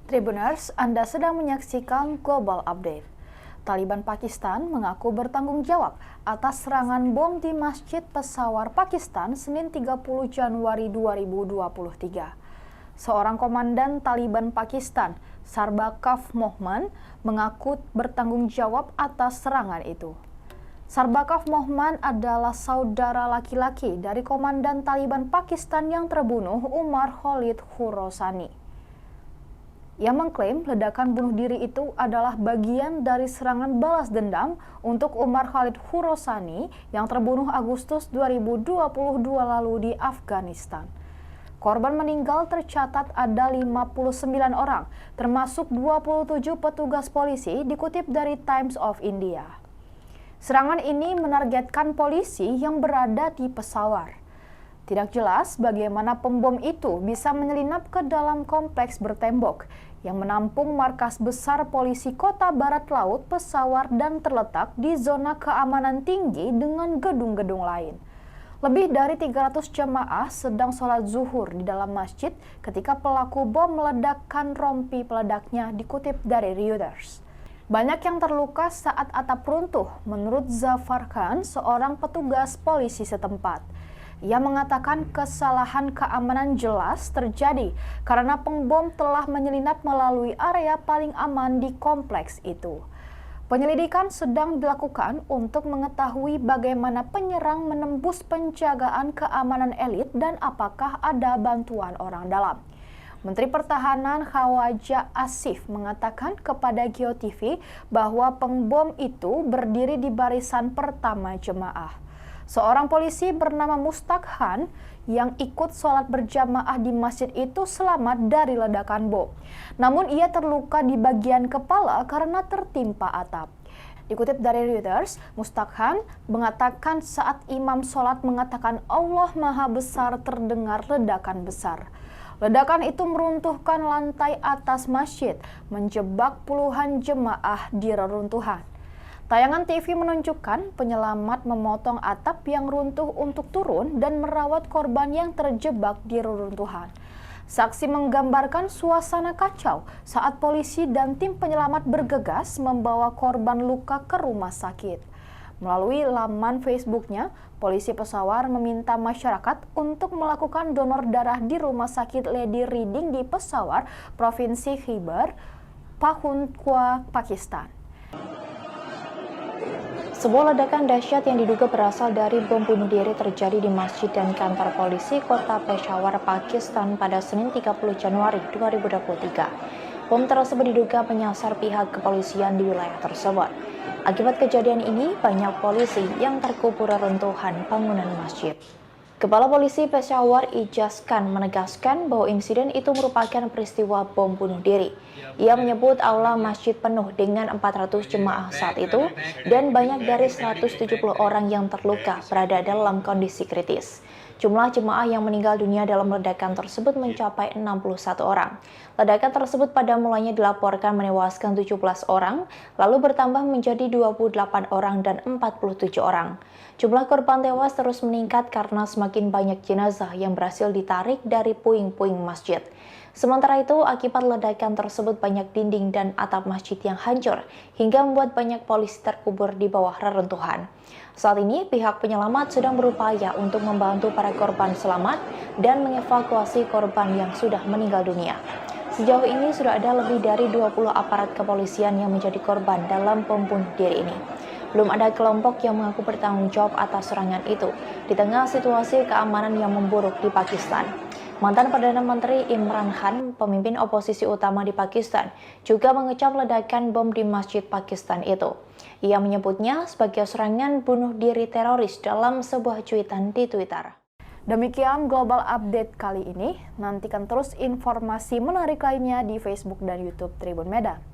Tribuners, Anda sedang menyaksikan Global Update. Taliban Pakistan mengaku bertanggung jawab atas serangan bom di Masjid Peshawar, Pakistan, Senin 30 Januari 2023. Seorang komandan Taliban Pakistan, Sarbakaf Mohman, mengaku bertanggung jawab atas serangan itu. Sarbakaf Mohman adalah saudara laki-laki dari komandan Taliban Pakistan yang terbunuh, Umar Khalid Khorasani. Ia mengklaim ledakan bunuh diri itu adalah bagian dari serangan balas dendam untuk Umar Khalid Khorasani yang terbunuh Agustus 2022 lalu di Afghanistan. Korban meninggal tercatat ada 59 orang, termasuk 27 petugas polisi, dikutip dari Times of India. Serangan ini menargetkan polisi yang berada di Peshawar. Tidak jelas bagaimana pembom itu bisa menyelinap ke dalam kompleks bertembok yang menampung markas besar polisi Kota Barat Laut Peshawar dan terletak di zona keamanan tinggi dengan gedung-gedung lain. Lebih dari 300 jemaah sedang sholat zuhur di dalam masjid ketika pelaku bom meledakkan rompi peledaknya, dikutip dari Reuters. Banyak yang terluka saat atap runtuh, menurut Zafar Khan, seorang petugas polisi setempat. Ia mengatakan kesalahan keamanan jelas terjadi karena pembom telah menyelinap melalui area paling aman di kompleks itu. Penyelidikan sedang dilakukan untuk mengetahui bagaimana penyerang menembus penjagaan keamanan elit dan apakah ada bantuan orang dalam. Menteri Pertahanan Khawaja Asif mengatakan kepada GeoTV bahwa pembom itu berdiri di barisan pertama jemaah. Seorang polisi bernama Mustaq Khan yang ikut sholat berjamaah di masjid itu selamat dari ledakan bom. Namun ia terluka di bagian kepala karena tertimpa atap. Dikutip dari Reuters, Mustaq Khan mengatakan saat imam sholat mengatakan Allah Maha Besar terdengar ledakan besar. Ledakan itu meruntuhkan lantai atas masjid, menjebak puluhan jemaah di reruntuhan. Tayangan TV menunjukkan penyelamat memotong atap yang runtuh untuk turun dan merawat korban yang terjebak di reruntuhan. Saksi menggambarkan suasana kacau saat polisi dan tim penyelamat bergegas membawa korban luka ke rumah sakit. Melalui laman Facebooknya, polisi Peshawar meminta masyarakat untuk melakukan donor darah di Rumah Sakit Lady Reading di Peshawar, Provinsi Khyber Pakhtunkhwa, Pakistan. Sebuah ledakan dahsyat yang diduga berasal dari bom bunuh diri terjadi di masjid dan kantor polisi Kota Peshawar, Pakistan pada Senin 30 Januari 2023. Bom tersebut diduga menyasar pihak kepolisian di wilayah tersebut. Akibat kejadian ini, banyak polisi yang terkubur reruntuhan bangunan masjid. Kepala Polisi Peshawar Ijaz Khan menegaskan bahwa insiden itu merupakan peristiwa bom bunuh diri. Ia menyebut aula masjid penuh dengan 400 jemaah saat itu dan banyak dari 170 orang yang terluka berada dalam kondisi kritis. Jumlah jemaah yang meninggal dunia dalam ledakan tersebut mencapai 61 orang. Ledakan tersebut pada mulanya dilaporkan menewaskan 17 orang, lalu bertambah menjadi 28 orang dan 47 orang. Jumlah korban tewas terus meningkat karena semakin banyak jenazah yang berhasil ditarik dari puing-puing masjid. Sementara itu, akibat ledakan tersebut banyak dinding dan atap masjid yang hancur, hingga membuat banyak polisi terkubur di bawah reruntuhan. Saat ini, pihak penyelamat sedang berupaya untuk membantu para korban selamat dan mengevakuasi korban yang sudah meninggal dunia. Sejauh ini sudah ada lebih dari 20 aparat kepolisian yang menjadi korban dalam bom bunuh diri ini. Belum ada kelompok yang mengaku bertanggung jawab atas serangan itu di tengah situasi keamanan yang memburuk di Pakistan. Mantan Perdana Menteri Imran Khan, pemimpin oposisi utama di Pakistan, juga mengecam ledakan bom di masjid Pakistan itu. Ia menyebutnya sebagai serangan bunuh diri teroris dalam sebuah cuitan di Twitter. Demikian Global Update kali ini. Nantikan terus informasi menarik lainnya di Facebook dan YouTube Tribun Medan.